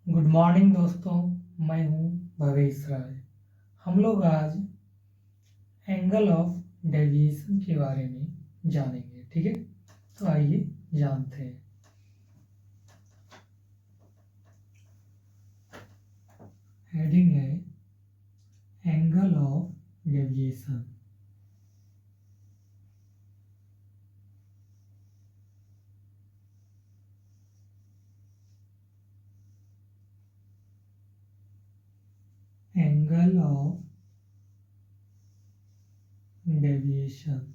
Good morning दोस्तों, मैं हूं भवेश राय। हम लोग आज एंगल ऑफ डेविएशन के बारे में जानेंगे। ठीक है, तो आइए जानते हैं। हेडिंग है angle of deviation. Angle of deviation.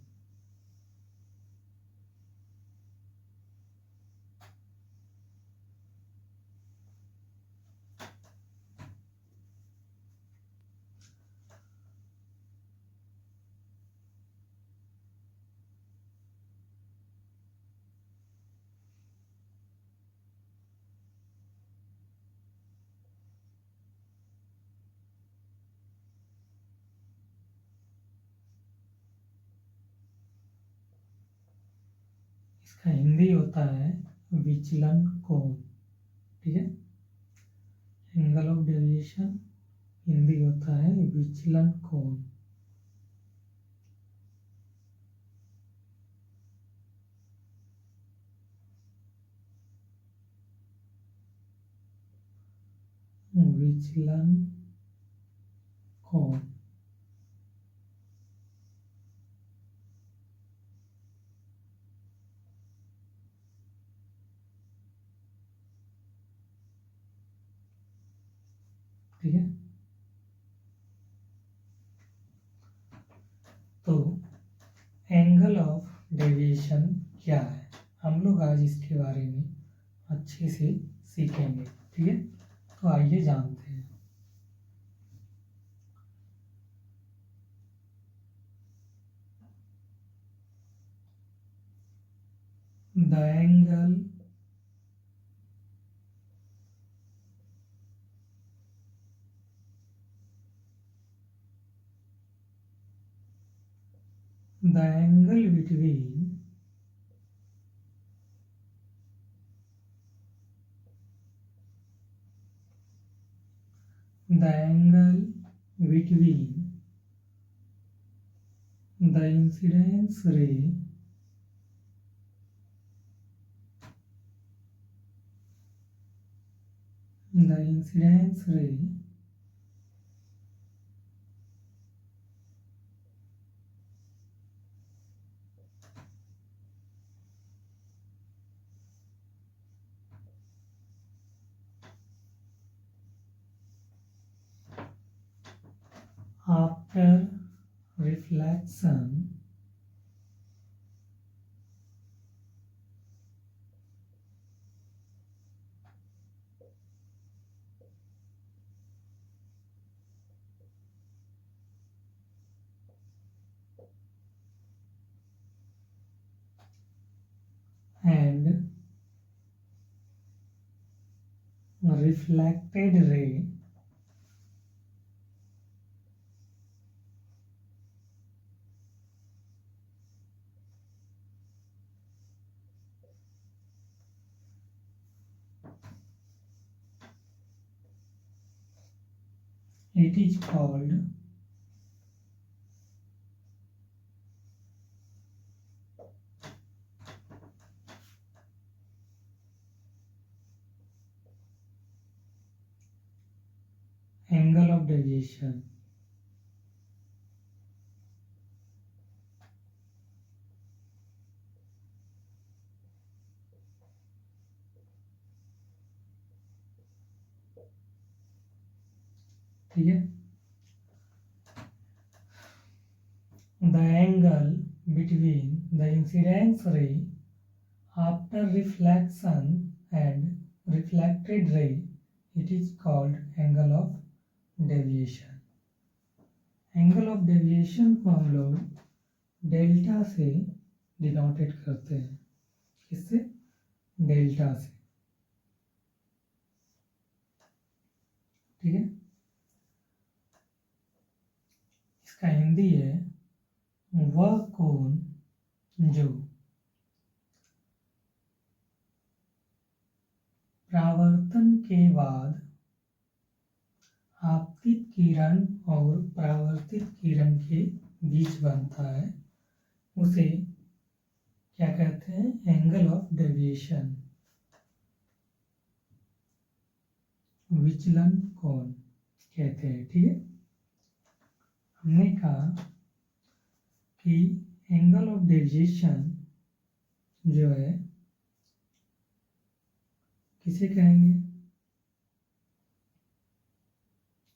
इसका हिंदी होता है विचलन कोण। ठीक है, एंगल ऑफ डेविएशन हिंदी होता है विचलन कोण। विचलन कोण। ठीक है, तो एंगल ऑफ डेविएशन क्या है, हम लोग आज इसके बारे में अच्छे से सीखेंगे। ठीक है, तो आइए जानते हैं। The angle between the incidence ray after reflection and reflected ray it is called angle of deviation। ठीक है, the angle between the incidence ray after reflection and reflected ray it is called angle of deviation। Angle of deviation को हम लोग delta से denoted करते हैं। किससे? Delta से। ठीक है, इसका हिंदी है वह कोण जो परावर्तन के बाद आपतित किरण और परावर्तित किरण के बीच बनता है, उसे क्या कहते हैं? एंगल ऑफ डेविएशन, विचलन कोण कहते हैं। ठीक है, हमने कहा कि एंगल ऑफ डेविएशन जो है किसे कहेंगे?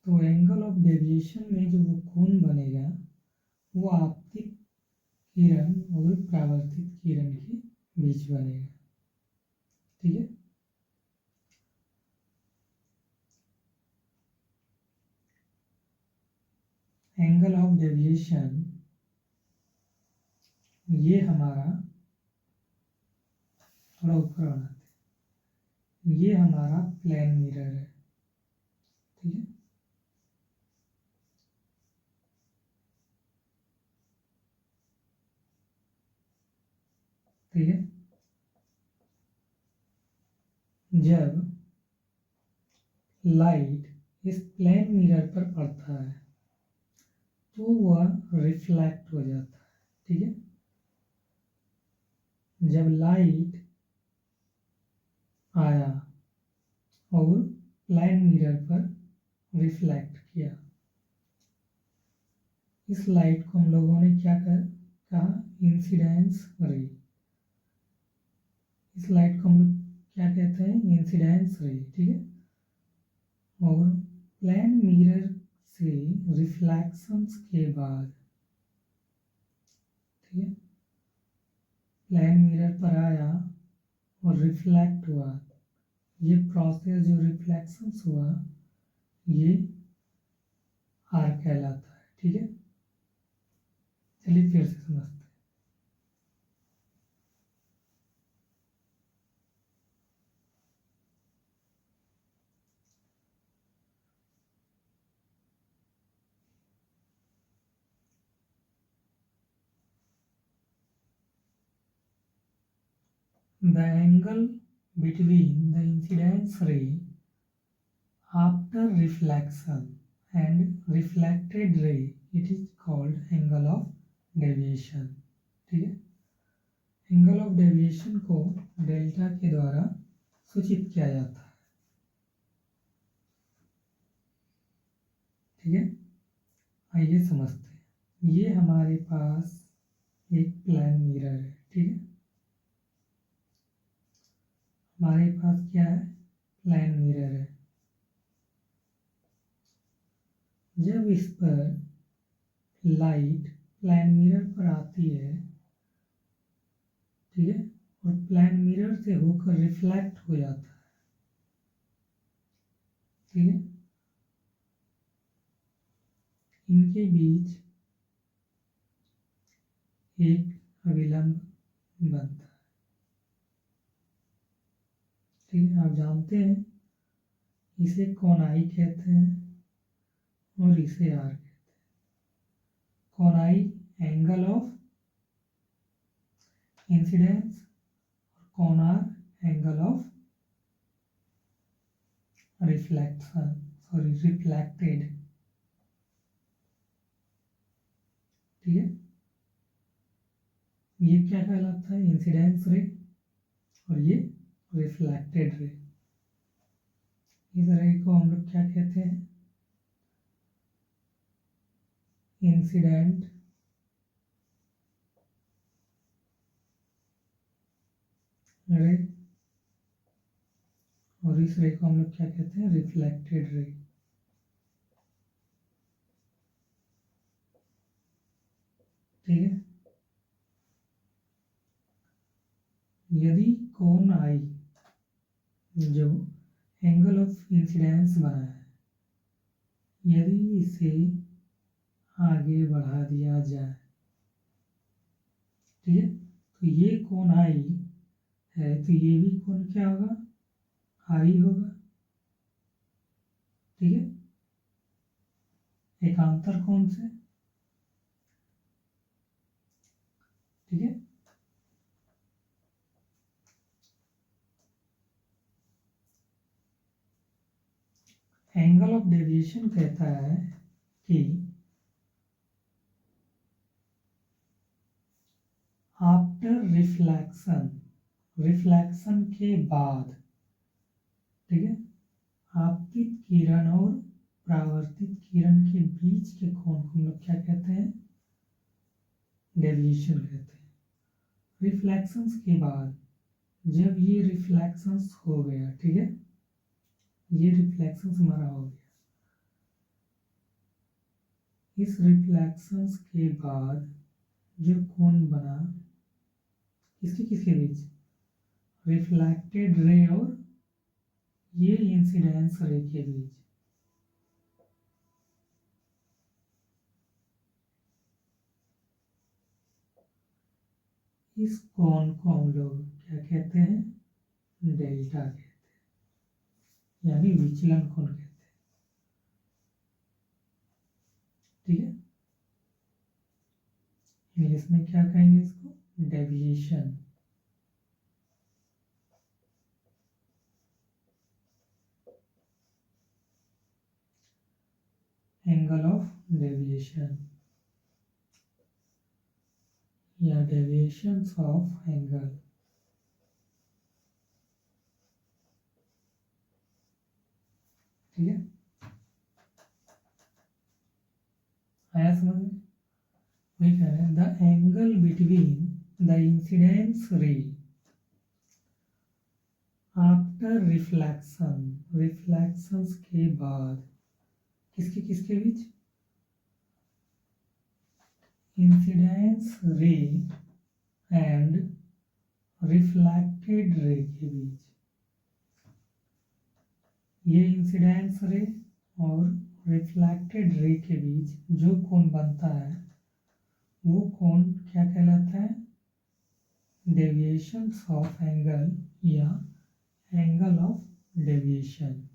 तो एंगल ऑफ डेविएशन में जो वो कोण बनेगा वो आपतित किरण और परावर्तित किरण के बीच बनेगा। ठीक है, एंगल ऑफ डेविएशन ये हमारा, थोड़ा ऊपर बनाते हैं, ये हमारा प्लेन मिरर है। ठीक है, ठीक है, जब लाइट इस प्लेन मिरर पर पड़ता है तो वह रिफ्लेक्ट हो जाता है। ठीक है, जब लाइट आया और प्लेन मिरर पर रिफ्लेक्ट किया, इस लाइट को हम लोगों ने क्या कहा? इंसिडेंस रे। इस लाइट को हम लोग क्या कहते हैं? इंसिडेंस रे। ठीक है, और प्लेन मिरर से रिफ्लेक्शंस के बाद, ठीक है, प्लेन मिरर पर आया और रिफ्लेक्ट हुआ, ये प्रोसेस जो रिफ्लेक्शंस हुआ ये आर कहलाता है। ठीक है, चलिए फिर से समझते हैं। The angle between the incidence ray after reflection and reflected ray, it is called angle of deviation। ठीक है, एंगल ऑफ डेविएशन को डेल्टा के द्वारा सूचित किया जाता है। ठीक है, आइए समझते हैं। ये हमारे पास एक प्लेन मिरर है। ठीक है, हमारे पास क्या है? प्लेन मिरर है। जब इस पर लाइट प्लेन मिरर पर आती है, ठीक है, और प्लेन मिरर से होकर रिफ्लेक्ट हो जाता है, ठीक है, इनके बीच एक अभिलंब बनता है। ठीक है, आप जानते हैं इसे कोनाई कहते हैं और इसे आर कहते हैं। कोनाई एंगल ऑफ इंसिडेंस और Konar angle of reflection, sorry reflected. ठीक है, ये क्या कहलाता है? इंसिडेंस रे, और ये रिफ्लेक्टेड रे। इस रे को हम लोग क्या कहते हैं? इंसिडेंट रे, और इस रे को हम लोग क्या कहते हैं? Reflected ray. ठीक है, यदि कोण आई जो एंगल ऑफ इंसिडेंस बना है, यदि इसे आगे बढ़ा दिया जाए, ठीक है, तो ये कोण आई है, तो ये भी कोण क्या होगा? आई होगा। ठीक है, एकांतर कोण से। ठीक है, एंगल ऑफ डेविएशन कहता है कि आफ्टर रिफ्लेक्शन के बाद, ठीक है, आपतित किरण और परावर्तित किरण के बीच के कोण को हम लोग क्या कहते हैं? डेविएशन कहते हैं। रिफ्लेक्शंस के बाद जब ये रिफ्लेक्शंस हो गया, ठीक है, ये रिफ्लेक्शंस हमारा हो गया, इस रिफ्लेक्शंस के बाद जो कोण बना किसके किसके बीच? रिफ्लेक्टेड रे और ये इंसिडेंस रे के बीच। इस कोण को हम लोग क्या कहते हैं? डेल्टा कहते हैं, यानी विचलन कोण कहते हैं, ठीक है। इंग्लिश में क्या कहेंगे इसको? डेविएशन। एंगल ऑफ डेविएशन या डेविएशंस ऑफ एंगल। ठीक है, आया समझ में? वही कह रहे हैं, the angle between the incidence ray after reflections के बाद किसके किसके बीच? Incidence ray and reflected ray के बीच। ये इंसिडेंस रे और रिफ्लेक्टेड रे के बीच जो कोण बनता है वो कोण क्या कहलाता है? डेविएशंस ऑफ एंगल या एंगल ऑफ डेविएशन।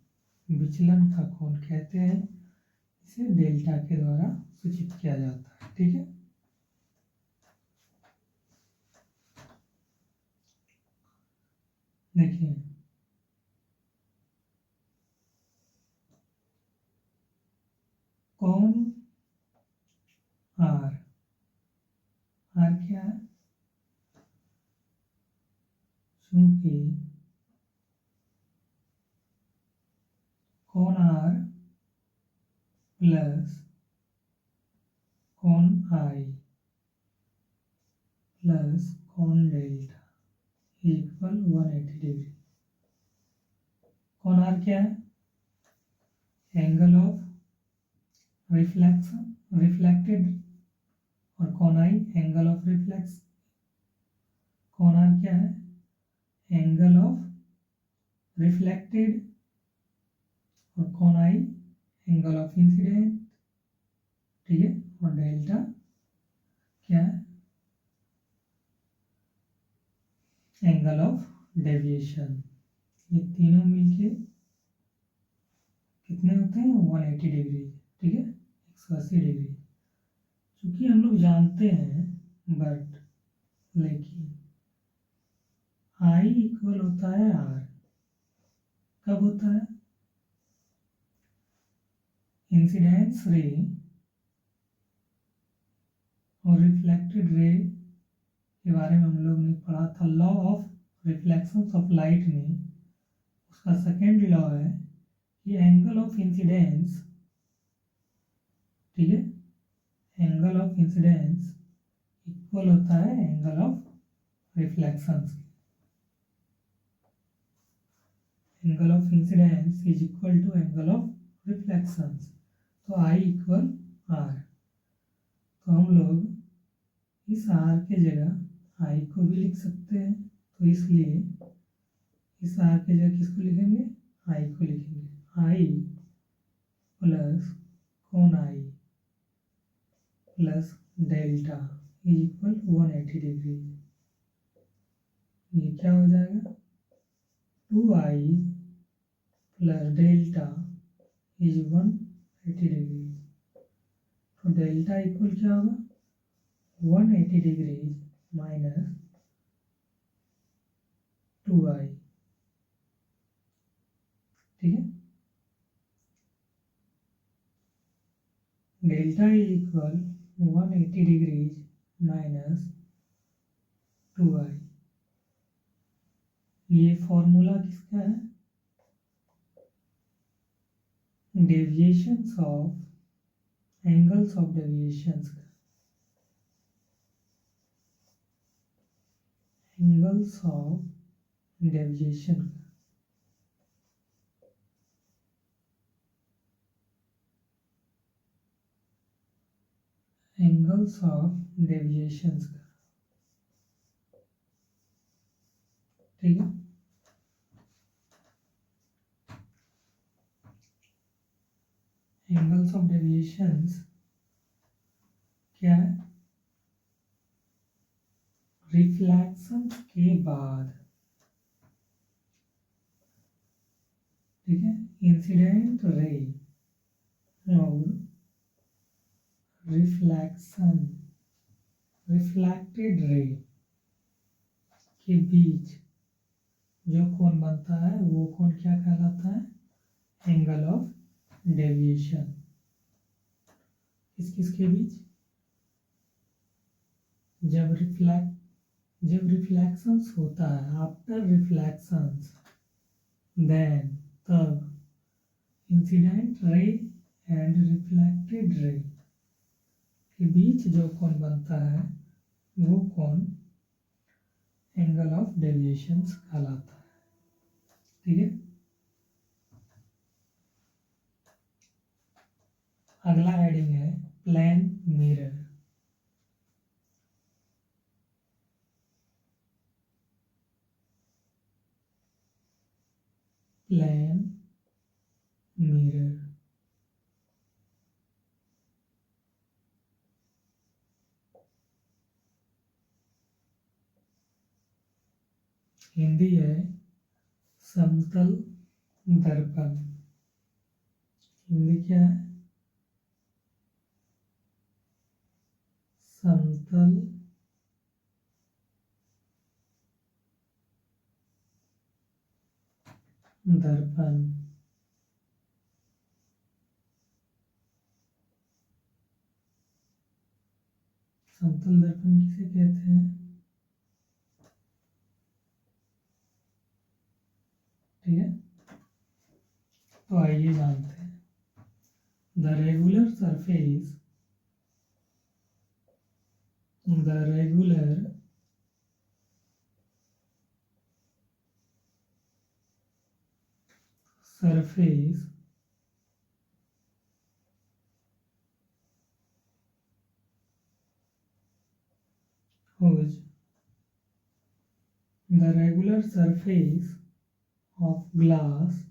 विचलन का कोण कहते हैं, इसे डेल्टा के द्वारा सूचित किया जाता है। ठीक है, देखिए कोण आर क्या है? चूंकि कोण आर प्लस कोण आई प्लस कोण डेल्टा इक्वल 180 डिग्री। कोण आर क्या है? एंगल ऑफ रिफ्लेक्टेड, और कोण आई एंगल ऑफ रिफ्लेक्स। कोण आर क्या है? एंगल ऑफ रिफ्लेक्टेड, और कोण आई एंगल ऑफ इंसिडेंट। ठीक है, और डेल्टा क्या है? Angle of deviation. ये तीनों मिलके कितने होते हैं? 180 डिग्री। ठीक है, 180 डिग्री। क्योंकि हम लोग जानते हैं बट लेकिन आई इक्वल होता है आर। कब होता है? इंसिडेंस रे और रिफ्लेक्टेड रे के बारे में हम लोग ने पढ़ा था, law of reflections of light में। उसका सेकेंड लॉ है कि एंगल ऑफ इंसिडेंस, ठीक है, एंगल ऑफ इंसिडेंस इक्वल होता है angle of reflections. Angle of incidence is equal to angle of reflections. तो आई इक्वल आर। तो हम लोग इस आर के जगह आई को भी लिख सकते हैं, तो इसलिए इस आर के जगह किसको लिखेंगे? आई को लिखेंगे। आई प्लस कोण i plus delta is equal 180 degree. ये क्या हो जाएगा? 2i plus delta is 180 degree. तो डेल्टा इक्वल क्या होगा? 180 डिग्री माइनस 2i। ठीक है, delta is equal 180 degrees minus 2i। ये फॉर्मूला किसका है? Deviations of angles of deviations का, एंगल्स ऑफ डेविएशन का, एंगल्स ऑफ डेविएशंस का, ठीक है। एंगल्स ऑफ डेविएशंस क्या है? रिफ्लैक्शन के बाद, ठीक है, इंसिडेंट रे और रिफ्लैक्शन, रिफ्लेक्टेड रे के बीच जो कोण बनता है वो कोण क्या कहलाता है? Angle of deviation. किसके बीच? जब रिफ्लेक्शंस होता है, आफ्टर रिफ्लेक्शंस, देन तब incident ray and reflected ray के बीच जो कोण बनता है वो कोण एंगल ऑफ डेविएशंस कहलाता है, ठीक है। अगला हेडिंग है plane mirror. Plane mirror, Hindi है समतल दर्पण। हिंदी क्या है? समतल दर्पण। समतल दर्पण किसे कहते हैं? ठीक है, तो आइए जानते हैं। The regular surface, the regular surface whose the regular surface of glass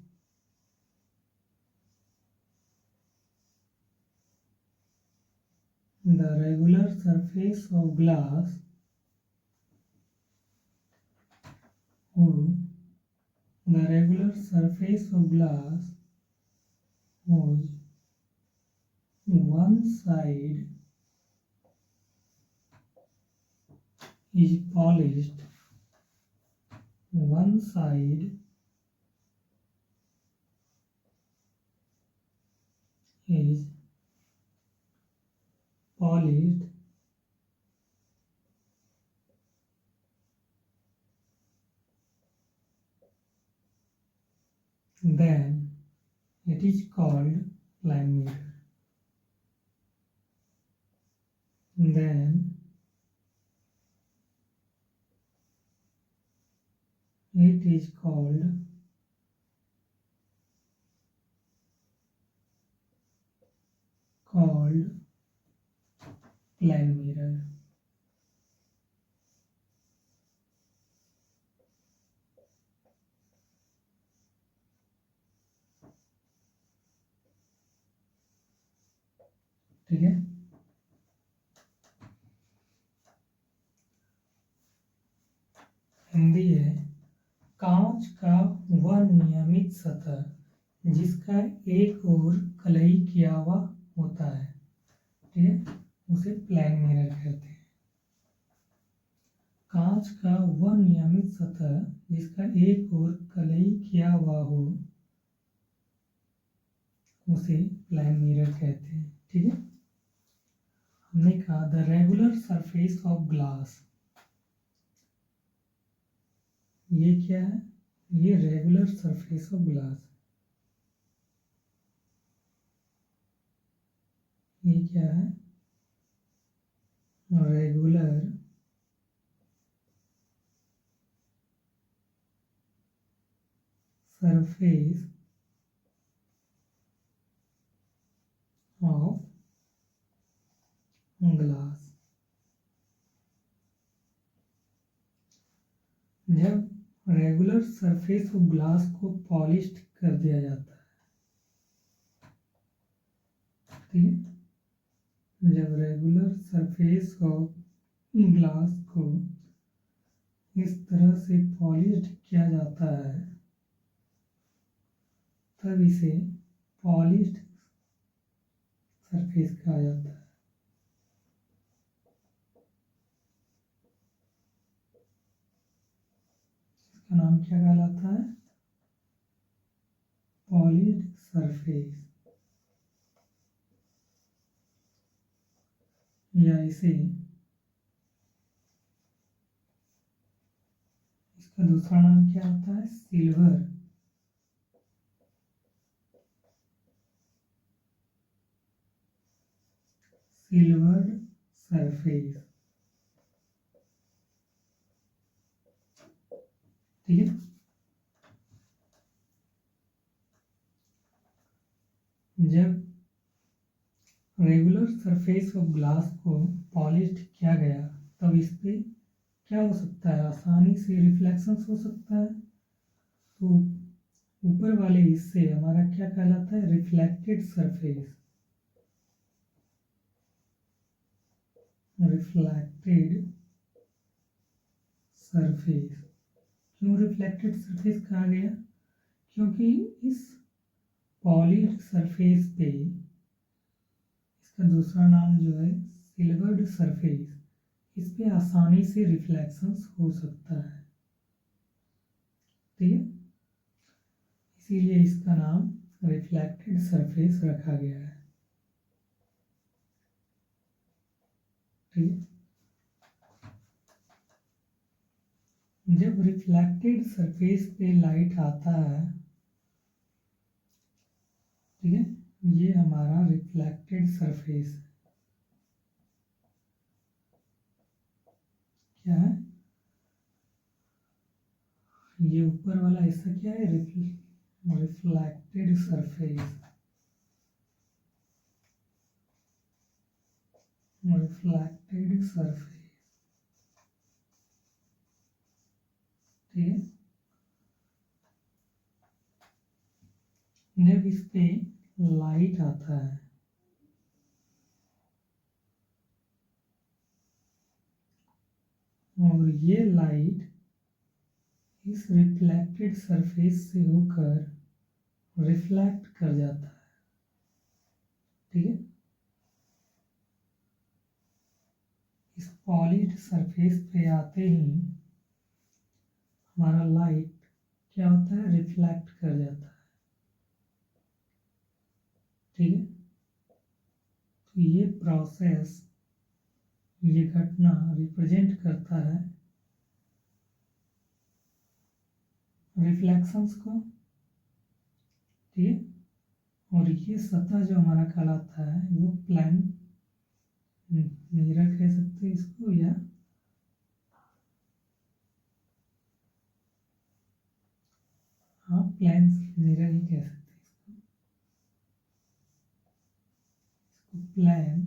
the regular surface of glass whose the regular surface of glass whose one side is polished, one side is polished then it is called plane mirror. Then it is called plane mirror. ठीक है, हिंदी है कांच का वह नियमित सतह जिसका एक ओर कलई किया हुआ होता है, ठीक है, उसे प्लेन मिरर कहते हैं। कांच का वह नियमित सतह जिसका एक ओर कलई किया हुआ हो उसे प्लेन मिरर कहते हैं, ठीक है। हमने कहा the regular surface of glass, ये क्या है, ये रेगुलर सरफेस ऑफ ग्लास, ये क्या है, रेगुलर सरफेस ऑफ ग्लास। जब रेगुलर सरफेस ऑफ ग्लास को पॉलिश्ड कर दिया जाता है, ठीक है, जब रेगुलर सरफेस ऑफ ग्लास को इस तरह से पॉलिश्ड किया जाता है तब इसे पॉलिश्ड सरफेस कहा जाता है। इसका नाम क्या कहलाता है, पॉलिश्ड सरफेस, या इसे इसका दूसरा नाम क्या होता है, सिल्वर्ड सरफेस, ठीक है। जब रेगुलर सरफेस ऑफ ग्लास को पॉलिश्ड किया गया तब इस पे क्या हो सकता है, आसानी से रिफ्लेक्शंस हो सकता है। तो ऊपर वाले हिस्से हमारा क्या कहलाता है, रिफ्लेक्टेड सरफेस, रिफ्लेक्टेड सरफेस। क्यों रिफ्लेक्टेड सरफेस कहा गया, क्योंकि इस पॉलिश्ड सरफेस पे, इसका दूसरा नाम जो है सिल्वर्ड सरफेस, इस पे आसानी से रिफ्लेक्शंस हो सकता है, ठीक है, इसीलिए इसका नाम रिफ्लेक्टेड सरफेस रखा गया है, ठीक है। जब रिफ्लेक्टेड सरफेस पे लाइट आता है, ठीक है, ये हमारा रिफ्लेक्टेड सरफेस है, क्या है, ये ऊपर वाला हिस्सा क्या है, रिफ्लेक्टेड सरफेस, रिफ्लेक्टेड सरफेस, ठीक है। जब इस पे लाइट आता है, और ये लाइट इस रिफ्लेक्टेड सरफेस से होकर रिफ्लेक्ट कर जाता है, ठीक है, इस पॉलिश्ड सरफेस पे आते ही हमारा लाइट क्या होता है, रिफ्लेक्ट कर जाता है, ठीक है। तो ये प्रोसेस, ये घटना रिप्रेजेंट करता है रिफ्लेक्शंस को, ठीक है। और ये सतह जो हमारा कहलाता है वो प्लेन मिरर कह सकते हैं इसको, या हाँ प्लेन मिरर ही कह सकते हैं इसको प्लेन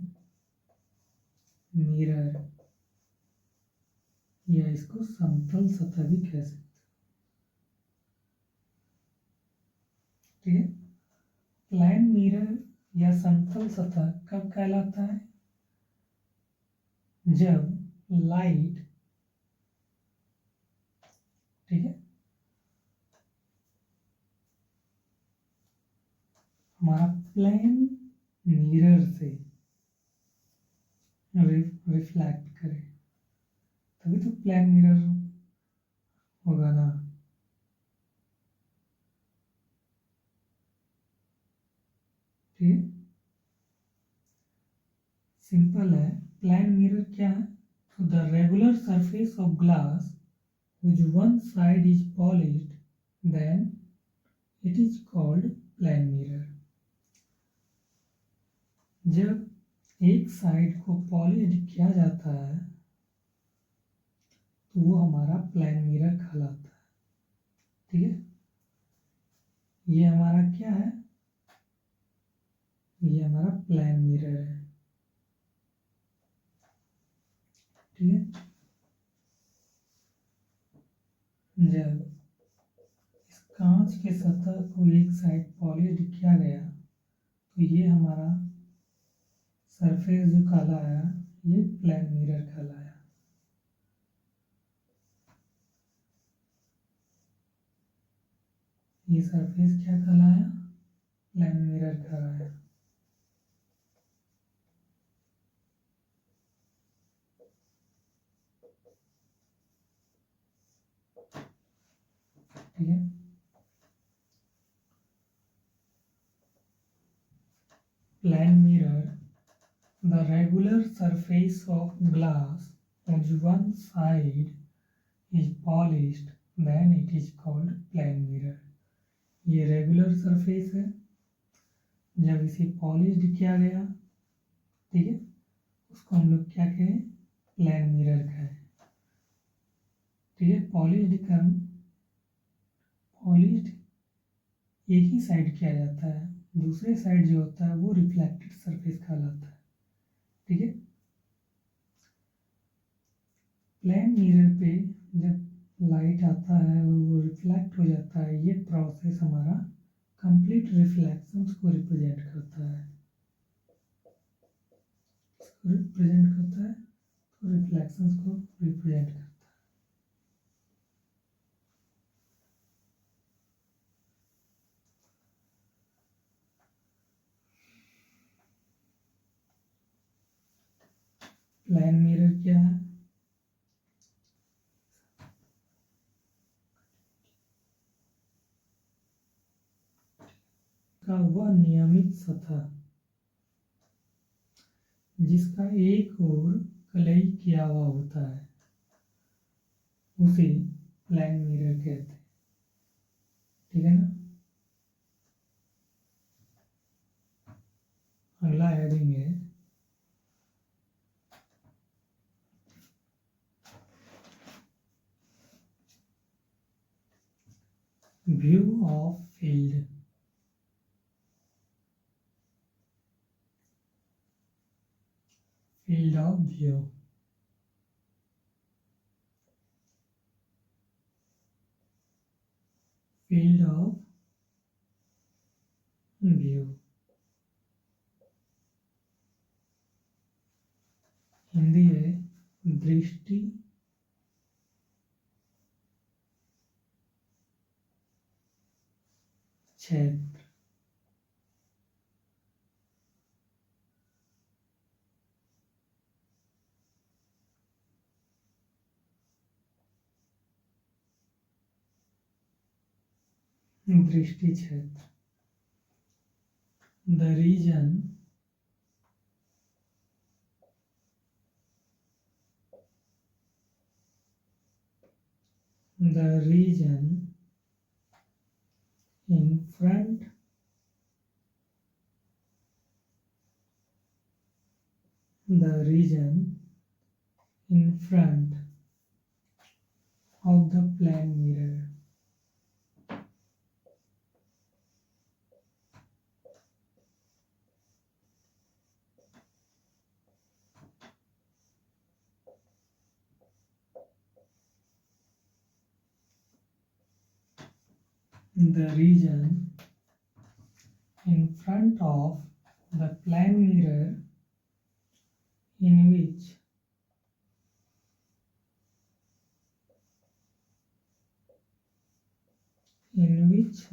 मिरर, या इसको समतल सतह भी कह सकते हैं, ठीक है। प्लेन मिरर या समतल सतह कब कहलाता है, जब लाइट, ठीक है, हमारा प्लेन मिरर से रिफ्लेक्ट करे, तभी तो प्लेन मिरर होगा ना, ठीक है। सिंपल है। प्लेन मिरर क्या है? तो the regular surface of glass which one side is polished, then it is called plane mirror. जब एक साइड को पॉलिश किया जाता है तो वो हमारा प्लेन मिरर कहलाता है। ठीक है, ये हमारा क्या है? ये हमारा प्लेन मिरर है। ठीक है, जब इस कांच के सतह को एक साइड पॉलिश किया गया तो ये हमारा सरफेस जो कहलाया ये प्लेन मिरर कहलाया। ये सरफेस क्या कहलाया? प्लेन मिरर कहलाया। ठीक है, plane mirror the regular surface of glass whose one side is polished, then it is called plane mirror. ये रेगुलर सरफेस है, जब इसे पॉलिश्ड किया गया, ठीक है, उसको हम लोग क्या कहें? प्लेन मिरर कहें। ठीक है, पॉलिश्ड एक ही साइड किया जाता है, दूसरे साइड जो होता है वो रिफ्लेक्टेड सरफेस कहलाता है। ठीक है, प्लेन मिरर पे जब लाइट आता है और वो रिफ्लेक्ट हो जाता है, ये प्रोसेस हमारा कंप्लीट रिफ्लेक्शंस को रिप्रेजेंट करता है। तो रिफ्लेक्शंस को रिप्रेजेंट करता है। प्लेन मिरर क्या है? का वह नियमित सतह जिसका एक ओर कलई किया हुआ होता है उसे प्लेन मिरर कहते हैं। ठीक है ना, अगला हेडिंग है view of field. Field of view, field of view, Hindi है दृष्टि क्षेत्र। दृष्टि क्षेत्र, the region in front of the plane mirror. The region in front of the plane mirror in which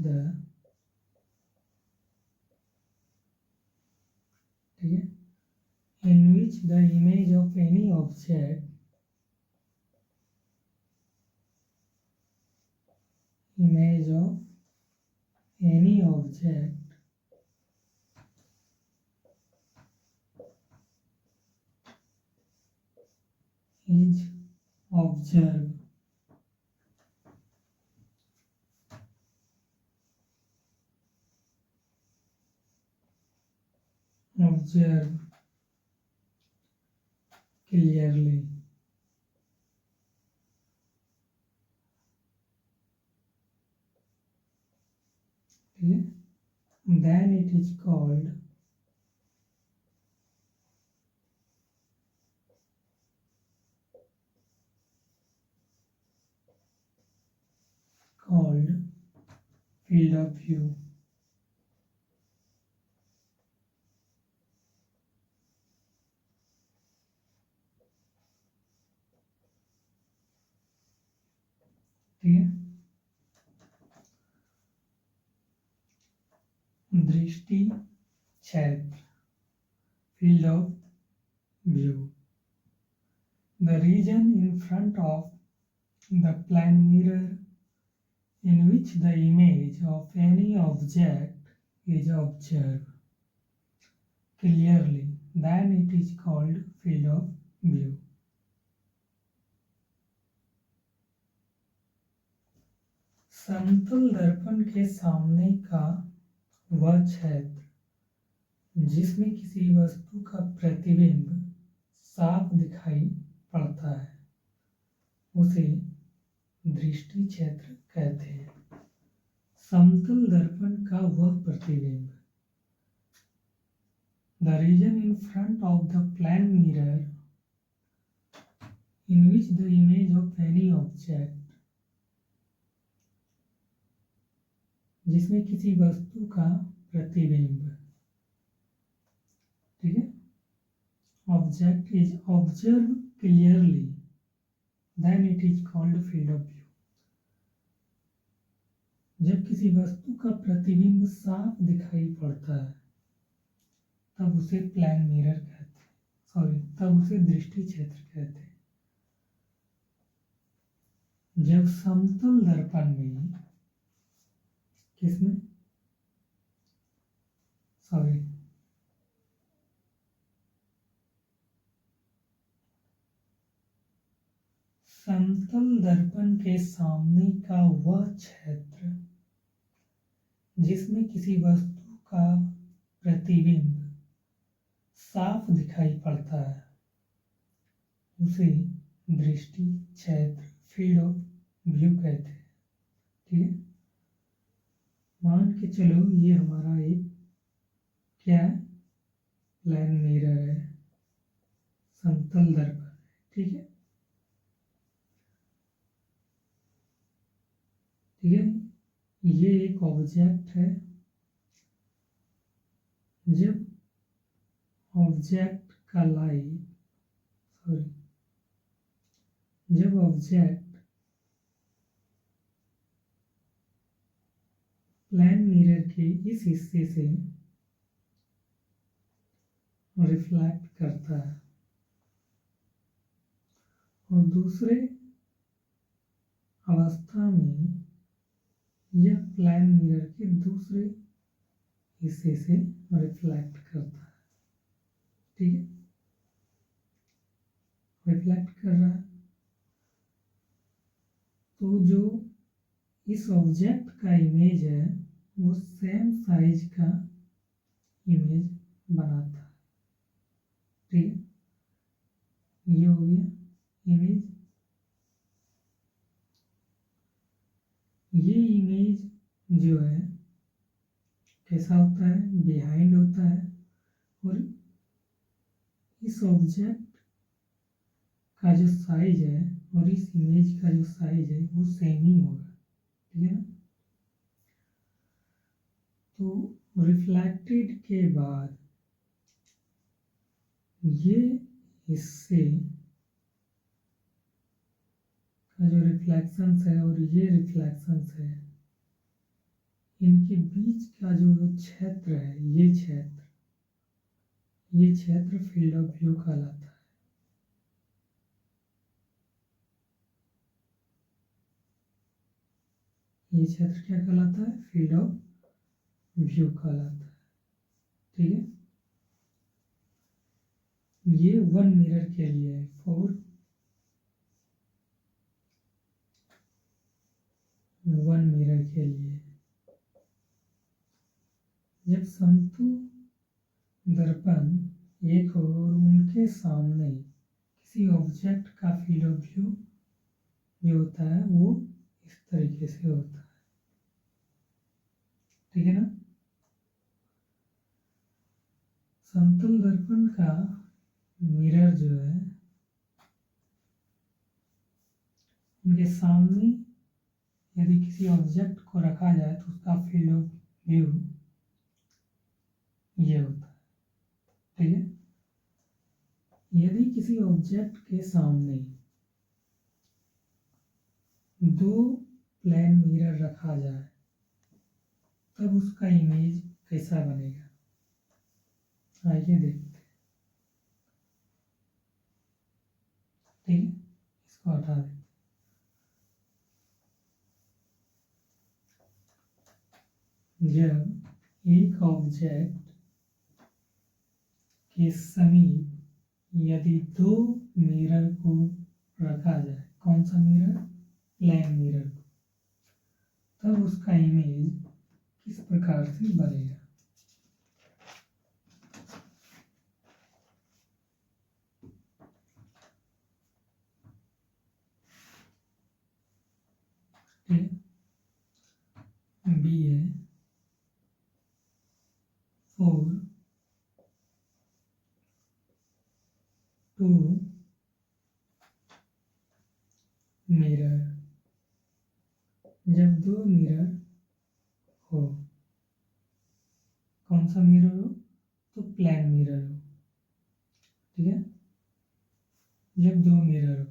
the image of any object is observe clearly. Okay? Then it is called field of view. ठीक है, दृष्टि क्षेत्र, field of view, the region in front of the plane mirror in which the image of any object is observed clearly, then it is called field of view. समतल दर्पण के सामने का वह क्षेत्र जिसमें किसी वस्तु का प्रतिबिंब साफ दिखाई पड़ता है उसे दृष्टि क्षेत्र कहते हैं। समतल दर्पण का वह प्रतिबिंब, the region in front of the plane mirror in which the image of any object, जिसमें किसी वस्तु का प्रतिबिंब, ठीक है, object is observed clearly, then it is called field of view. जब किसी वस्तु का प्रतिबिंब साफ दिखाई पड़ता है तब उसे प्लेन मिरर कहते हैं, तब उसे दृष्टि क्षेत्र कहते हैं। जब समतल दर्पण में किसमें समतल दर्पण के सामने का वह क्षेत्र जिसमें किसी वस्तु का प्रतिबिंब साफ दिखाई पड़ता है उसे दृष्टि क्षेत्र, फील्ड ऑफ व्यू कहते हैं। ठीक है, मान के चलो ये हमारा एक क्या है, प्लेन मिरर है, समतल दर्पण है। ठीक है, ये एक ऑब्जेक्ट है। जब ऑब्जेक्ट का लाइट जब ऑब्जेक्ट प्लेन मिरर के इस हिस्से से रिफ्लेक्ट करता है और दूसरे अवस्था में यह प्लेन मिरर के दूसरे हिस्से से रिफ्लेक्ट करता है। ठीक है, रिफ्लेक्ट कर रहा है तो जो इस ऑब्जेक्ट का इमेज है वो सेम साइज का इमेज बनाता है। ठीक है, ये हो गया इमेज। ये इमेज जो है कैसा होता है, बिहाइंड होता है और इस ऑब्जेक्ट का जो साइज है और इस इमेज का जो साइज है वो सेम ही होगा। ठीक है ना, तो रिफ्लेक्टेड के बाद ये हिस्से का जो रिफ्लेक्शंस है और ये रिफ्लेक्शंस है, इनके बीच का जो क्षेत्र है, ये क्षेत्र फील्ड ऑफ व्यू कहलाता है। ये क्षेत्र क्या कहलाता है, फील्ड ऑफ व्यू कहलाता है। ठीक है, ये वन मिरर के लिए है, फॉर वन मिरर के लिए जब समतुल दर्पण एक हो और उनके सामने किसी ऑब्जेक्ट का फील्ड ऑफ व्यू जो होता है वो इस तरीके से होता है, ठीक है ना। समतल दर्पण का मिरर जो है उनके सामने यदि किसी ऑब्जेक्ट को रखा जाए तो उसका फील्ड ऑफ व्यू ये होता है, ठीक है। यदि किसी ऑब्जेक्ट के सामने दो प्लेन मिरर रखा जाए तब उसका इमेज कैसा बनेगा, आइए देखते हैं, ठीक है। इसको हटा देते हैं। जब एक ऑब्जेक्ट के समीप यदि दो मिरर को रखा जाए, कौन सा मिरर, प्लेन मिरर को, तब उसका इमेज किस प्रकार से बनेगा। बी है 4 2 मिरर, जब दो मिरर हो, कौन सा मिरर हो, तो प्लेन मिरर हो, ठीक है। जब दो मिरर हो,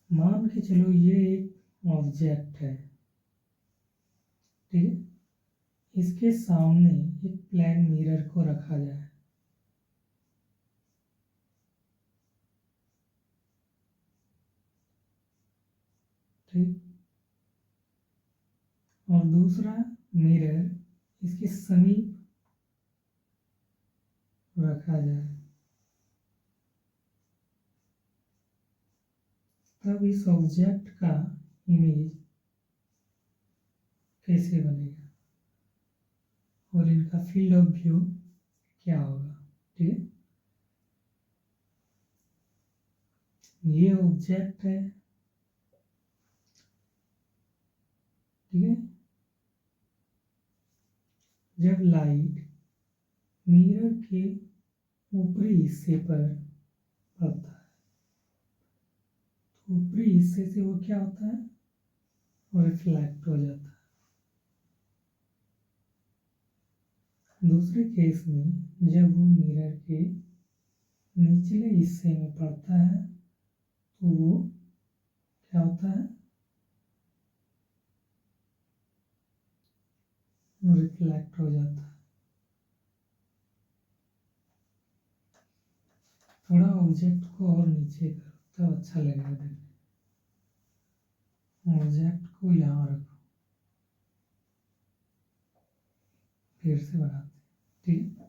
मान के चलो ये एक ऑब्जेक्ट है, ठीक है, इसके सामने एक प्लेन मिरर को रखा जाए, ठीक, और दूसरा मिरर इसके समीप रखा जाए, तब इस ऑब्जेक्ट का इमेज कैसे बनेगा और इनका फील्ड ऑफ व्यू क्या होगा, ठीक है। ये ऑब्जेक्ट है, ठीक है। जब लाइट मिरर के ऊपरी हिस्से पर पड़ता है तो ऊपरी हिस्से से वो क्या होता है, रिफ्लेक्ट हो जाता है। दूसरे केस में जब वो मिरर के निचले हिस्से में पड़ता है तो वो क्या होता है, रिफ्लेक्ट हो जाता है। थोड़ा ऑब्जेक्ट को और नीचे करो तब अच्छा लगेगा देखने। ऑब्जेक्ट को यहाँ रखो, फिर से बनाते, ठीक है।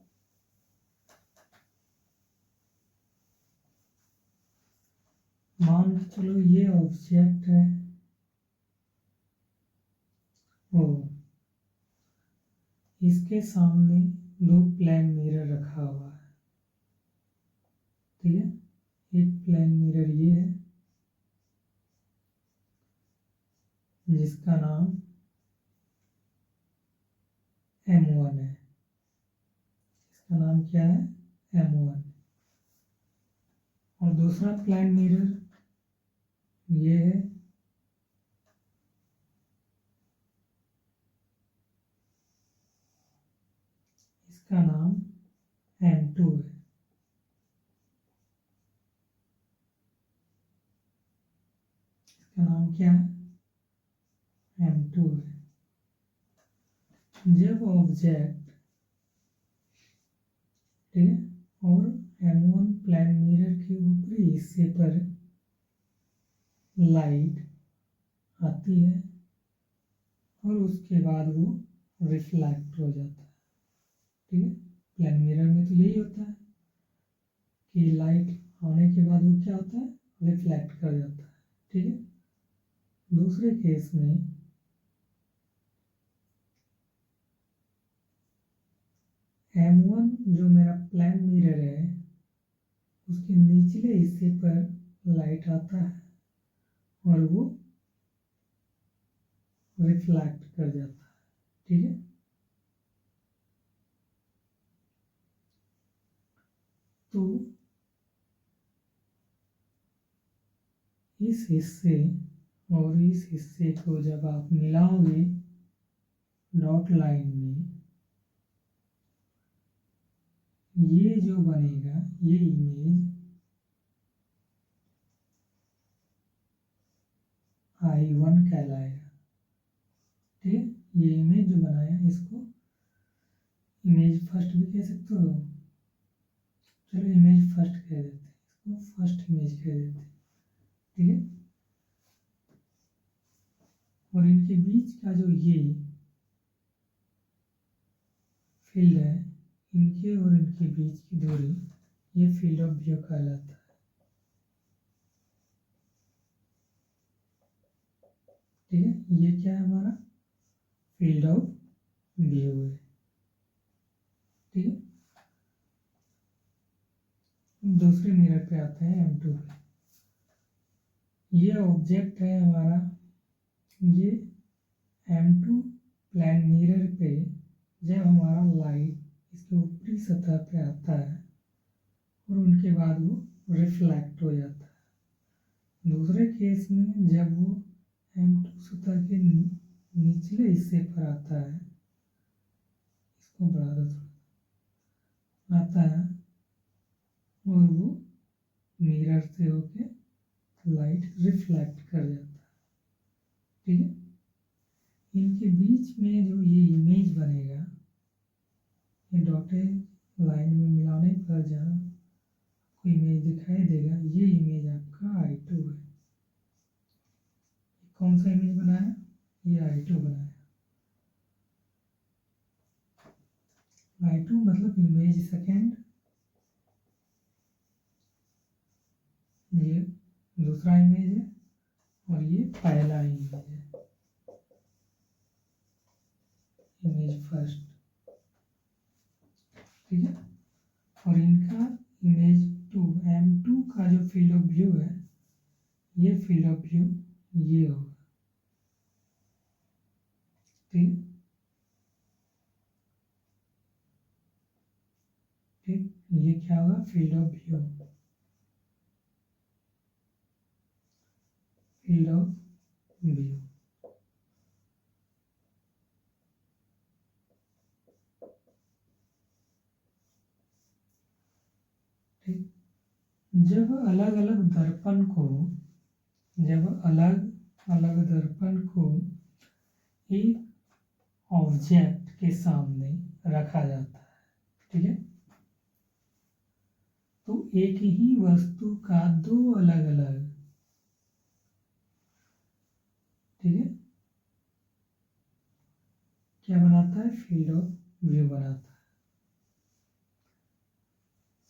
मान के चलो ये ऑब्जेक्ट है, ओ इसके सामने दो प्लेन मिरर रखा हुआ है, ठीक है। एक प्लेन मिरर ये है जिसका नाम M1 है, इसका नाम क्या है, M1। और दूसरा प्लेन मिरर ये है, इसका नाम M2 है। इसका नाम क्या है, M2 है। जब ऑब्जेक्ट, ठीक है, और M1 प्लेन मिरर के ऊपरी हिस्से पर लाइट आती है और उसके बाद वो रिफ्लेक्ट हो जाता है, ठीक है। प्लेन मिरर में तो यही होता है कि लाइट आने के बाद वो क्या होता है, रिफ्लेक्ट कर जाता है, ठीक है। दूसरे केस में M1 जो मेरा प्लेन मिरर है उसके निचले हिस्से पर लाइट आता है और वो रिफ्लेक्ट कर जाता है, ठीक है। तो इस हिस्से और इस हिस्से को जब आप मिलाओगे डॉट लाइन में, ये जो बनेगा ये इमेज I1 कहलाएगा, ठीक है। ये इमेज जो बनाया इसको इमेज फर्स्ट भी कह सकते हो, चलो इमेज फर्स्ट कह देते हैं, इसको फर्स्ट इमेज कह देते हैं, ठीक है। और इनके बीच का जो ये फील्ड है, इनके और इनके बीच की दूरी, ये फील्ड ऑफ व्यू कहलाता है, ठीक है। ये क्या है हमारा फील्ड ऑफ व्यू है, ठीक है। दूसरे मिरर पे आते हैं M2 पे। ये ऑब्जेक्ट है हमारा, ये M2 प्लेन मिरर पे जब हमारा लाइट इसके ऊपरी सतह पे आता है और उनके बाद वो रिफ्लेक्ट हो जाता है। दूसरे केस में जब वो M2 सतह के निचले हिस्से पर आता है, इसको बढ़ा दो थोड़ा, आता है और वो मिरर से होके लाइट रिफ्लेक्ट कर जाता है, ठीक है। इनके बीच में जो ये इमेज बनेगा, ये डॉटेड लाइन में मिलाने पर जहाँ कोई इमेज दिखाई देगा, ये इमेज आपका I2 है। कौन सा इमेज बनाया? ये I2 बनाया। I2 मतलब इमेज सेकेंड, ये दूसरा इमेज है और ये पहला इमेज है, इमेज फर्स्ट, ठीक है। और इनका इमेज 2 M2 का जो फील्ड ऑफ व्यू है, ये फील्ड ऑफ व्यू ये होगा, ठीक, ठीक। ये क्या होगा? Field of view, field of view, ठीक। जब अलग अलग दर्पण को, जब अलग अलग दर्पण को एक ऑब्जेक्ट के सामने रखा जाता है, ठीक है, तो एक ही वस्तु का दो अलग अलग, ठीक है, क्या बनाता है? फील्ड ऑफ व्यू बनाता है।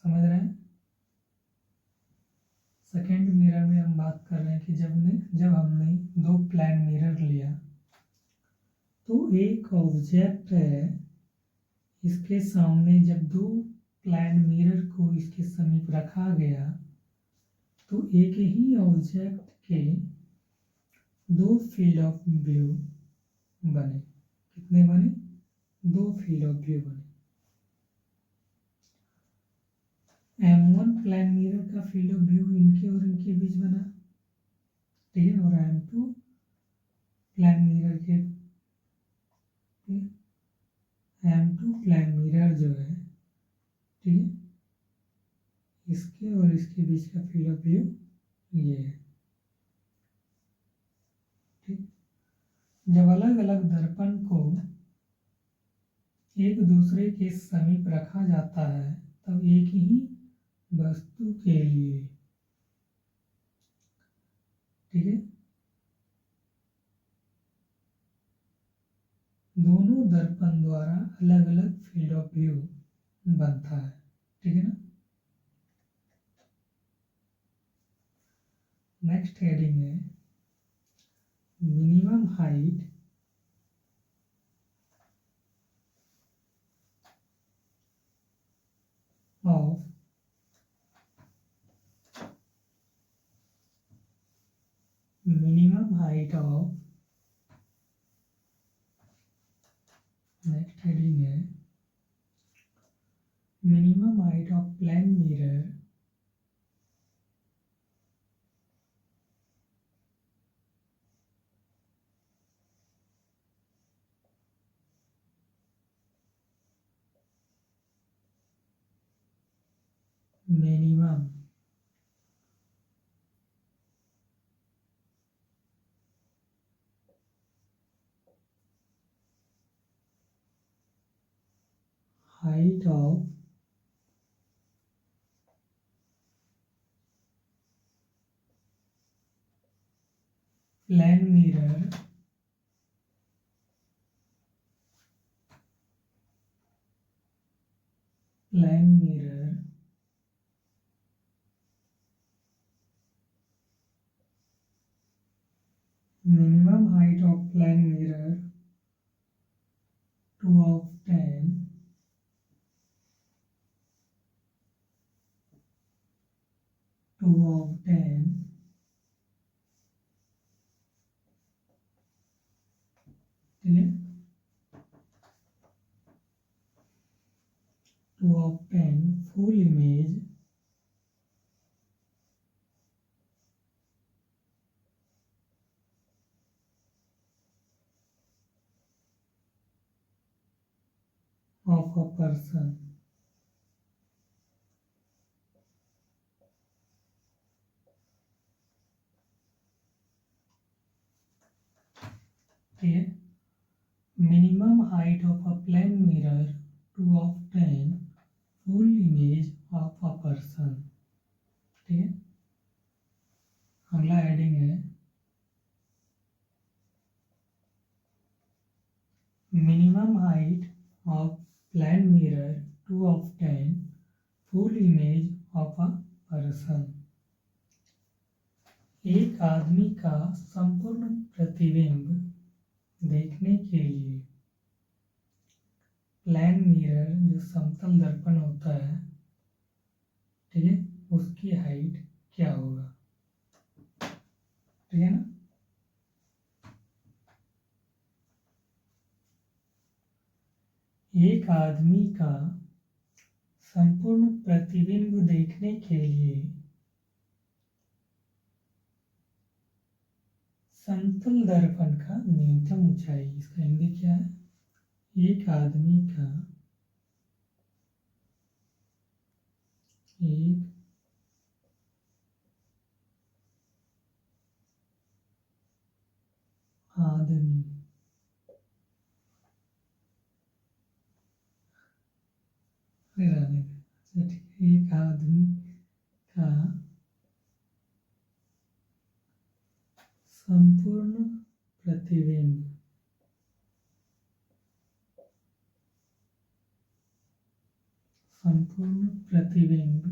समझ रहे हैं? सेकेंड मिरर में हम बात कर रहे हैं कि जब हमने दो प्लेन मिरर लिया तो एक ऑब्जेक्ट है, इसके सामने जब दो प्लेन मिरर को इसके समीप रखा गया तो एक ही ऑब्जेक्ट के दो फील्ड ऑफ व्यू बने। कितने बने? दो फील्ड ऑफ व्यू बने। M1 प्लेन मिरर का फील्ड ऑफ व्यू इनके और इनके बीच बना, ठीक है, और M2 प्लेन मिरर के, M2 प्लेन मिरर जो है, ठीक है, इसके और इसके बीच का फील्ड ऑफ व्यू ये है, ठीक। जब अलग अलग दर्पण को एक दूसरे के समीप रखा जाता है तब एक ही वस्तु के लिए, ठीक है, दोनों दर्पण द्वारा अलग अलग फील्ड ऑफ व्यू बनता है, ठीक है ना। नेक्स्ट हेडिंग है minimum height of next heading है minimum height of plane mirror minimum height of plane mirror minimum height of plane mirror 2 of 10 2 of 10 ठीक है 2 of 10 full image of a person ठीक है minimum height of a plane mirror 2 of 10 full image of a person ठीक है अगला heading है minimum height of plane mirror 2 of 10 full image of a person एक आदमी का संपूर्ण प्रतिबिंब देखने के लिए प्लेन मिरर जो समतल दर्पण होता है ठीक है उसकी हाइट क्या होगा ठीक है ना एक आदमी का संपूर्ण प्रतिबिंब देखने के लिए समतल दर्पण का न्यूनतम ऊंचाई इसका हिंदी क्या है एक आदमी का एक आदमी एक आदमी का संपूर्ण प्रतिबिंब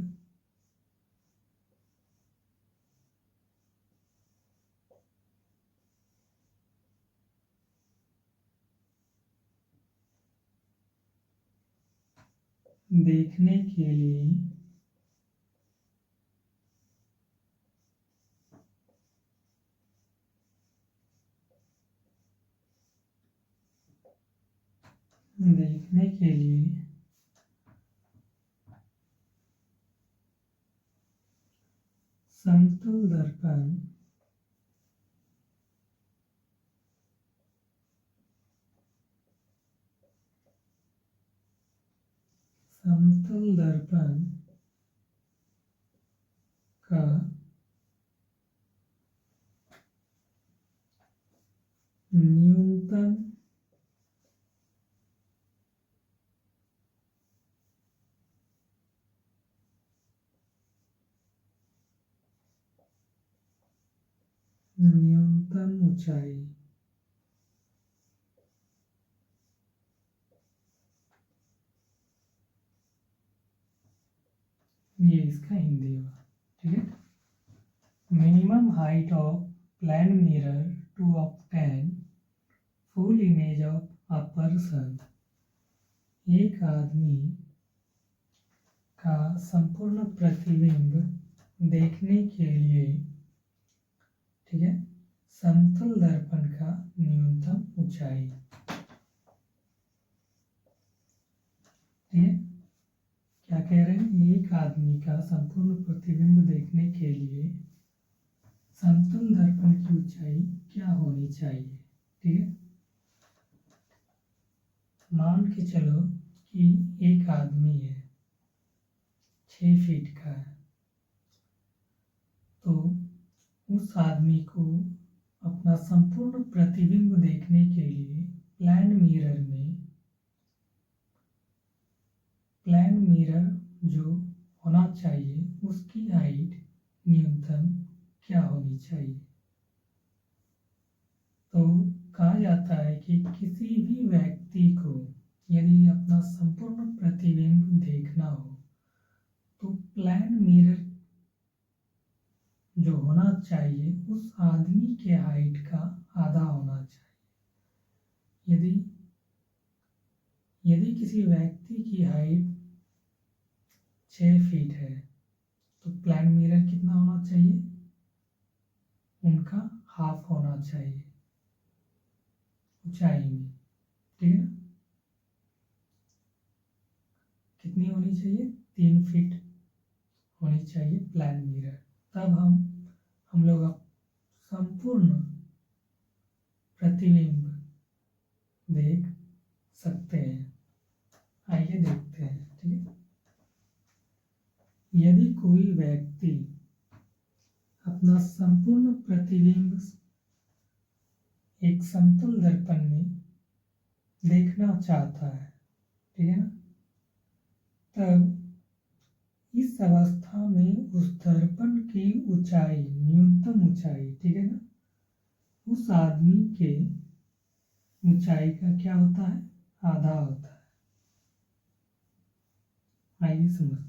देखने के लिए समतल दर्पण का न्यूनतम ऊंचाई ये इसका हिंदी हुआ ठीक है minimum height of plane mirror to obtain full image of a person, एक आदमी का संपूर्ण प्रतिबिंब देखने के लिए, ठीक है, समतल दर्पण का न्यूनतम ऊंचाई, ठीक है, क्या कह रहे हैं, एक आदमी का संपूर्ण प्रतिबिंब देखने के लिए समतल दर्पण की ऊंचाई क्या होनी चाहिए, ठीक है। मान के चलो कि एक आदमी है 6 फीट का है, तो उस आदमी को अपना संपूर्ण प्रतिबिंब देखने के लिए प्लान मिरर जो होना चाहिए उसकी हाइट न्यूनतम क्या होनी चाहिए। तो कहा जाता है कि किसी भी व्यक्ति को यदि अपना संपूर्ण प्रतिबिंब देखना हो तो प्लान मिरर जो होना चाहिए उस आदमी के हाइट का आधा होना चाहिए। यदि किसी व्यक्ति की हाइट 6 फीट है तो प्लान मिरर कितना होना चाहिए, उनका हाफ होना चाहिए ऊंचाई में, ठीक है ना। कितनी होनी चाहिए, 3 फीट होनी चाहिए प्लान मिरर, तब हम लोग संपूर्ण प्रतिबिंब देख सकते हैं। आइए देखते हैं, ठीक है। यदि कोई व्यक्ति अपना संपूर्ण प्रतिबिंब एक समतल दर्पण में देखना चाहता है, ठीक है ना, तब इस अवस्था में उस दर्पण की ऊंचाई, न्यूनतम ऊंचाई, ठीक है ना, उस आदमी के ऊंचाई का क्या होता है, आधा होता है। आइए समझते हैं।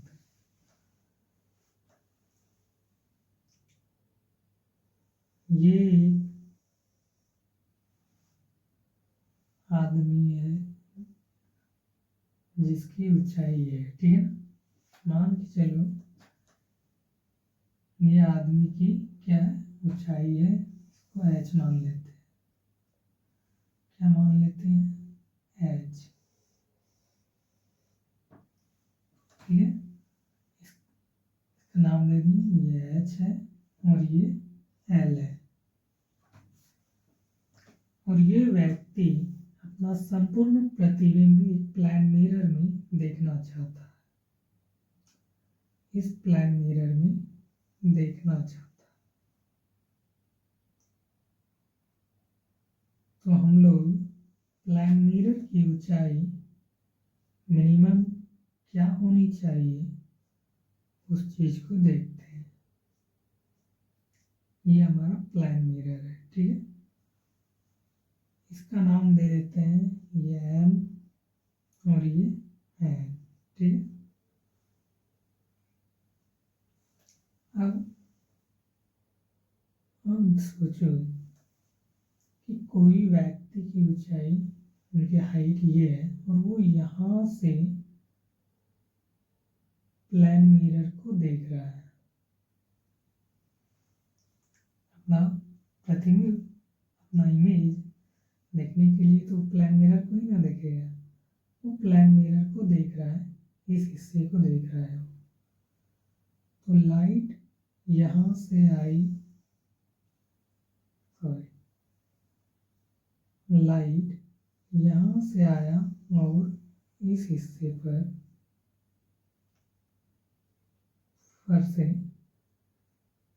ये एक आदमी है जिसकी ऊंचाई है, ठीक है ना, मान के चलो ये आदमी की क्या है, ऊंचाई है, इसको h मान लेते हैं। क्या मान लेते हैं, h, ठीक है। इसका नाम दे दिए, ये h है और ये l है। और ये व्यक्ति अपना संपूर्ण प्रतिबिंब एक प्लान मिरर में देखना चाहता है, इस प्लान मिरर में देखना चाहता है। तो हम लोग प्लान मिरर की ऊंचाई मिनिमम क्या होनी चाहिए उस चीज को देखते हैं। ये हमारा प्लान मिरर है, ठीक है। इसका नाम दे देते हैं, ये M और ये N, ठीक है। अब सोचो कि कोई व्यक्ति की ऊंचाई, उनकी हाइट ये है और वो यहाँ से प्लान मिरर को देख रहा है, अपना प्रतिबिंब, अपना इमेज देखने के लिए तो प्लान मिरर को ही ना देखेगा, वो प्लान मिरर को देख रहा है, इस हिस्से को देख रहा है। तो लाइट यहाँ से आई, लाइट यहाँ से आया और इस हिस्से पर से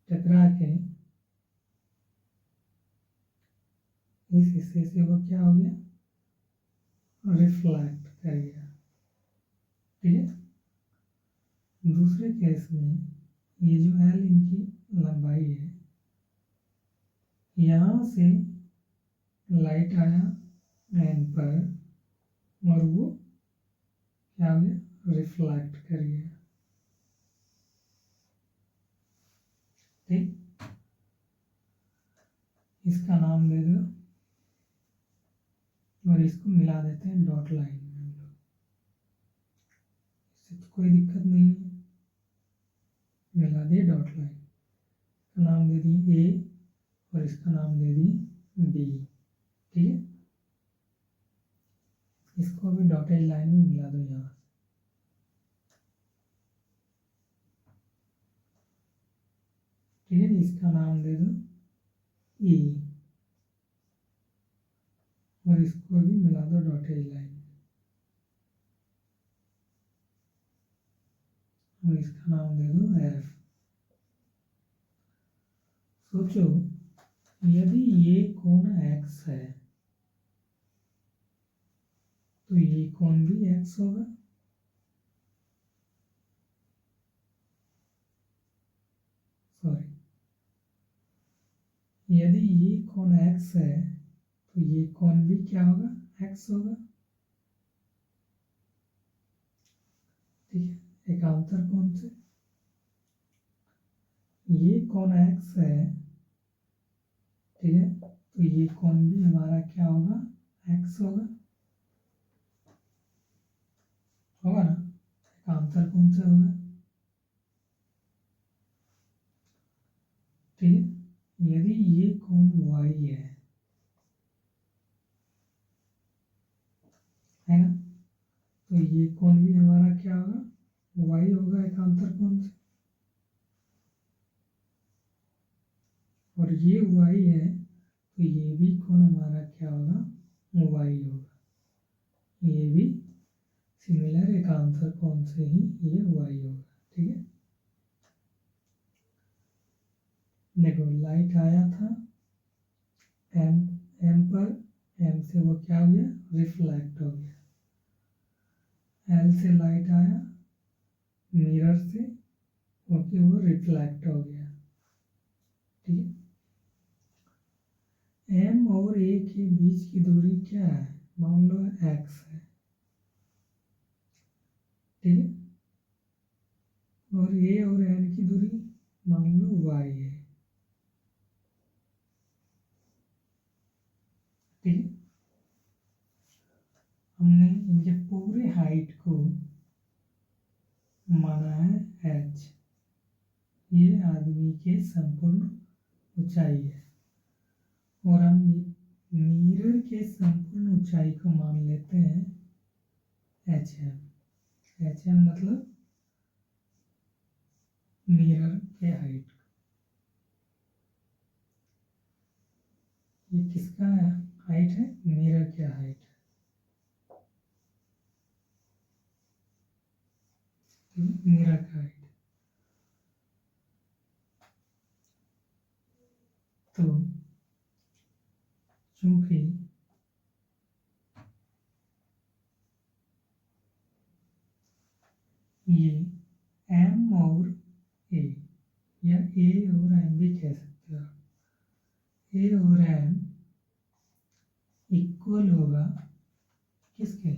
टकरा के इस हिस्से से वो क्या हो गया, रिफ्लेक्ट कर गया, ठीक है। दूसरे केस में ये जो L इनकी लंबाई है, यहाँ से लाइट आया N पर और वो क्या हो गया, रिफ्लेक्ट कर गया, ठीक। इसका नाम दे दो और इसको मिला देते हैं डॉट लाइन में हम लोग। इससे तो कोई दिक्कत नहीं है, मिला दिए डॉट लाइन। इसका नाम दे दिए ए और इसका नाम दे दिए बी। ठीक है, इसको भी डॉटेड लाइन में मिला दो यहाँ से। ठीक है, इसका नाम दे दो ई और इसको भी मिला दो डॉटेड लाइन में। और इसका नाम दे दो एफ। सोचो यदि ये कोण x है तो ये कोण भी x होगा। सॉरी, यदि ये कोण x है तो ये कोण भी क्या होगा, x होगा। ठीक है, एकांतर कोण से ये कोण x है, ठीक है, तो ये कोण भी हमारा क्या होगा, x होगा। होगा ना, एकांतर कोण से होगा। ठीक है, यदि ये कोण y है ना, तो ये कोण भी हमारा क्या होगा, y होगा एकांतर कोण से। और ये y है तो ये भी कोण हमारा क्या होगा, y होगा। ये भी सिमिलर एकांतर कोण से ही ये y होगा। ठीक है, देखो लाइट आया था m पर, m से वो क्या हो गया, रिफ्लेक्ट हो गया। l से लाइट आया मिरर से, ओके, वो रिफ्लेक्ट हो गया। ठीक है, m और a के बीच की दूरी क्या है, मान लो x है। ठीक है, और a और n की दूरी मान लो y है। ठीक है, हमने इनके पूरे हाइट को माना है h। ये आदमी के संपूर्ण ऊंचाई है और हम मिरर के संपूर्ण ऊंचाई को मान लेते हैं hm। hm मतलब मिरर के हाइट। ये किसका हाइट है, मिरर के हाइट। मिरर का हाइट। तो चूंकि ये m और a, या a और m भी कह सकते हो, a और m इक्वल होगा किसके,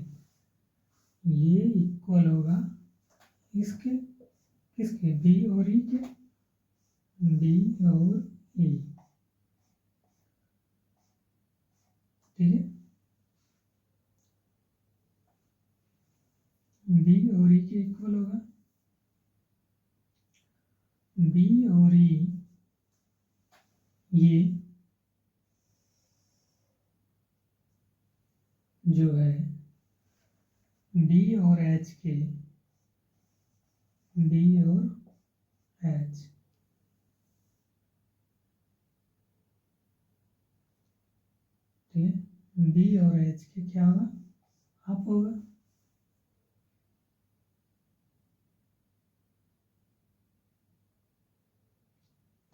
ये इक्वल होगा इसके, किसके, b और e के, b और e। ठीक है, b और e के इक्वल होगा। b और e ये जो है b और h के, b और h, ठीक है, b और h के क्या होगा, हाफ होगा।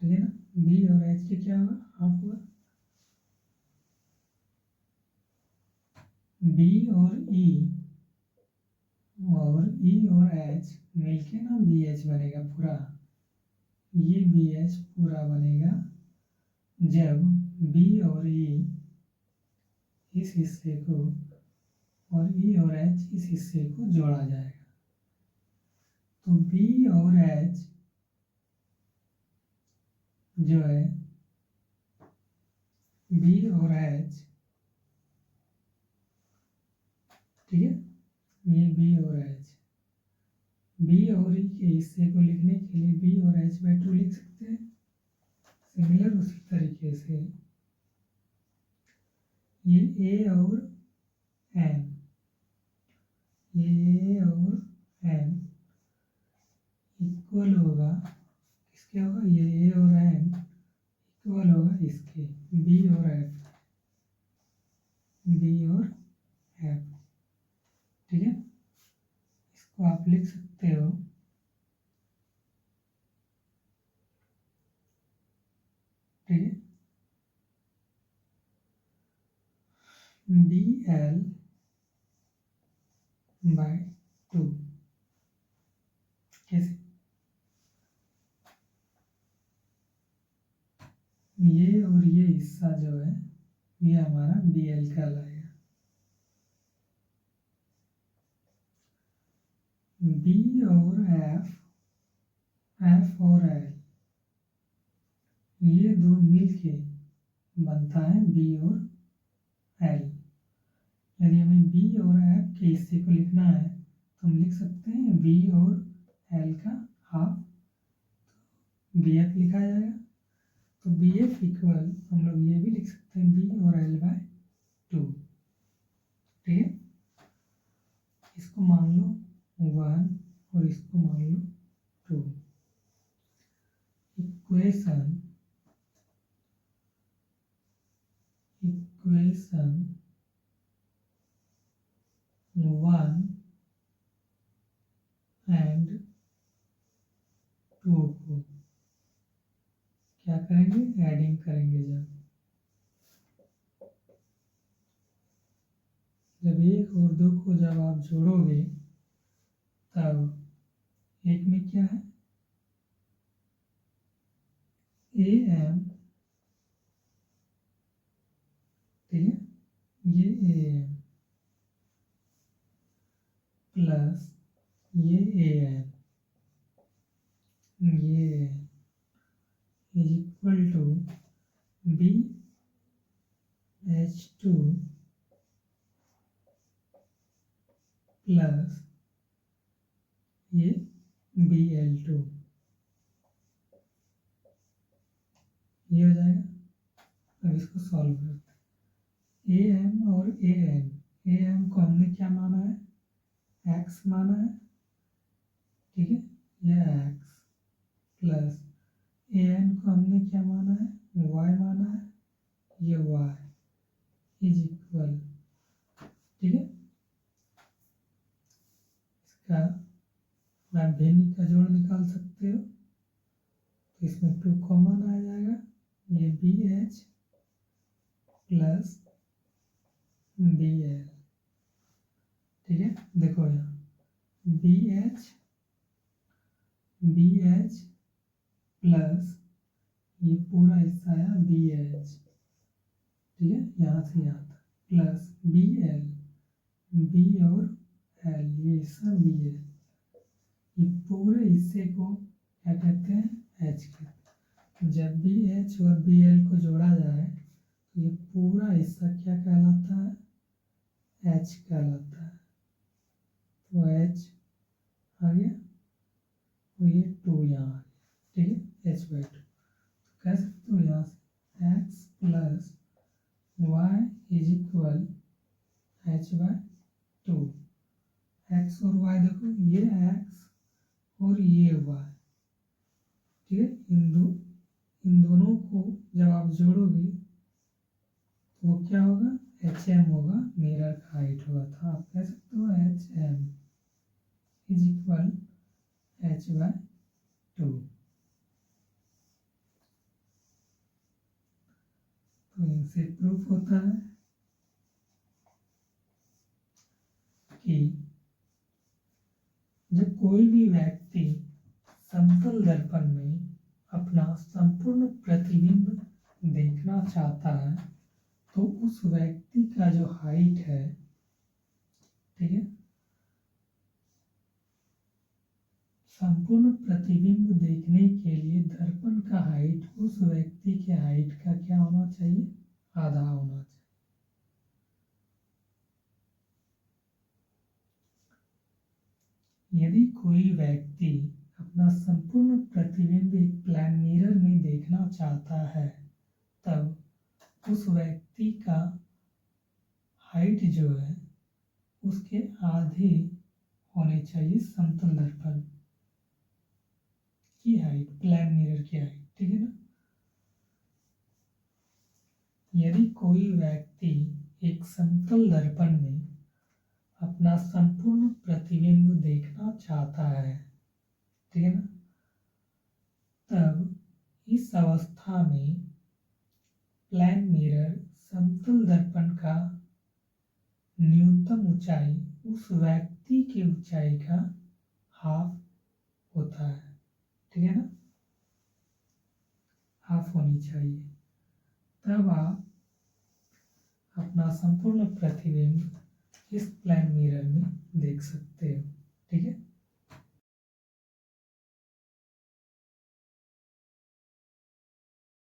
ठीक है ना, b और h के क्या होगा, हाफ होगा। b और e और h मिलके ना bh बनेगा पूरा। ये bh पूरा बनेगा जब b और e इस हिस्से को और e और h इस हिस्से को जोड़ा जाएगा। तो b और h जो है बी और एच, ठीक है, ये बी और एच, बी और ई के हिस्से को लिखने के लिए बी और एच बाई 2 लिख सकते हैं। सिमिलर उसी तरीके से ये ए और एन, ये ए और एन इक्वल होगा, किसके होगा, ये ए और एन इक्वल होगा इसके, बी और एफ, बी और एफ, ठीक है। इसको आप लिख सकते हो ठीक है, बी एल बाय 2, कैसे, ये और ये हिस्सा जो है ये हमारा बी एल कहलाएगा, बी और एफ, एफ और एल, ये दो मिलके बनता है बी और एल। यदि हमें बी और एफ के हिस्से को लिखना है तो हम लिख सकते हैं बी और एल का हाफ, बी एफ लिखा जाएगा। तो बी एफ इक्वल हम लोग ये भी लिख सकते हैं बी और एल बाय 2, ठीक है। इसको मान लो 1 और इसको मान लो 2। इक्वेशन 1 एंड 2 को क्या करेंगे, एडिंग करेंगे। जब 1 और 2 को जब आप जोड़ोगे तब एक में क्या है, ए एम, ठीक है, ये ए एम प्लस ये ए एम, ये is equal to B H 2 plus ये बी एल 2, ये हो जाएगा। अब इसको सॉल्व करते हैं, ए एम और ए एन, ए एम को हमने क्या माना है, एक्स माना है, ठीक है, ये एक्स प्लस ए एन को हमने क्या माना है, वाई माना है, ये वाई इज इक्वल, ठीक है। इसका आप भिन्न का जोड़ निकाल सकते हो, तो इसमें 2 कॉमन आ जाएगा, ये B H plus B L, ठीक है। देखो यहाँ बी एच प्लस ये पूरा हिस्सा आया बी एच, ठीक है, यहाँ से यहाँ तक प्लस बी एल, बी और एल, ये हिस्सा बी एल, ये पूरे हिस्से को क्या कहते हैं, एच कहते हैं। जब बी एच और बी एल को जोड़ा जाए तो ये पूरा हिस्सा क्या कहलाता है, एच कहलाता है। तो एच आ गया और ये 2 यहाँ आ गया, ठीक है, एच बाई 2। तो कह सकते हो यहाँ से X plus Y is equal H by 2। X और वाई देखो, ये एक्स और ये वाई, ठीक है, इन दोनों को जब आप जोड़ोगे तो वो क्या होगा, एच एम होगा, मिरर का हाइट होगा। तो आप कह सकते हो H M is equal H by 2। तो इनसे प्रूफ होता है कि जब कोई भी व्यक्ति समतल दर्पण में अपना संपूर्ण प्रतिबिंब देखना चाहता है तो उस व्यक्ति का जो हाइट है, ठीक है, संपूर्ण प्रतिबिंब देखने के लिए दर्पण का हाइट उस व्यक्ति के हाइट का क्या होना चाहिए, आधा होना चाहिए। यदि कोई व्यक्ति अपना संपूर्ण प्रतिबिंब एक प्लेन मिरर में देखना चाहता है, तब उस व्यक्ति का हाइट जो है उसके आधे होने चाहिए समतल दर्पण की हाइट, प्लेन मिरर की हाइट, ठीक है ना। यदि कोई व्यक्ति एक समतल दर्पण में अपना संपूर्ण प्रतिबिंब देखना चाहता है, ठीक है ना, तब इस अवस्था में प्लेन मिरर समतल दर्पण का न्यूनतम ऊंचाई उस व्यक्ति की ऊंचाई का हाफ होता है, ठीक है ना, हाफ होनी चाहिए। तब आप अपना संपूर्ण प्रतिबिंब इस प्लेन मिरर में देख सकते हो।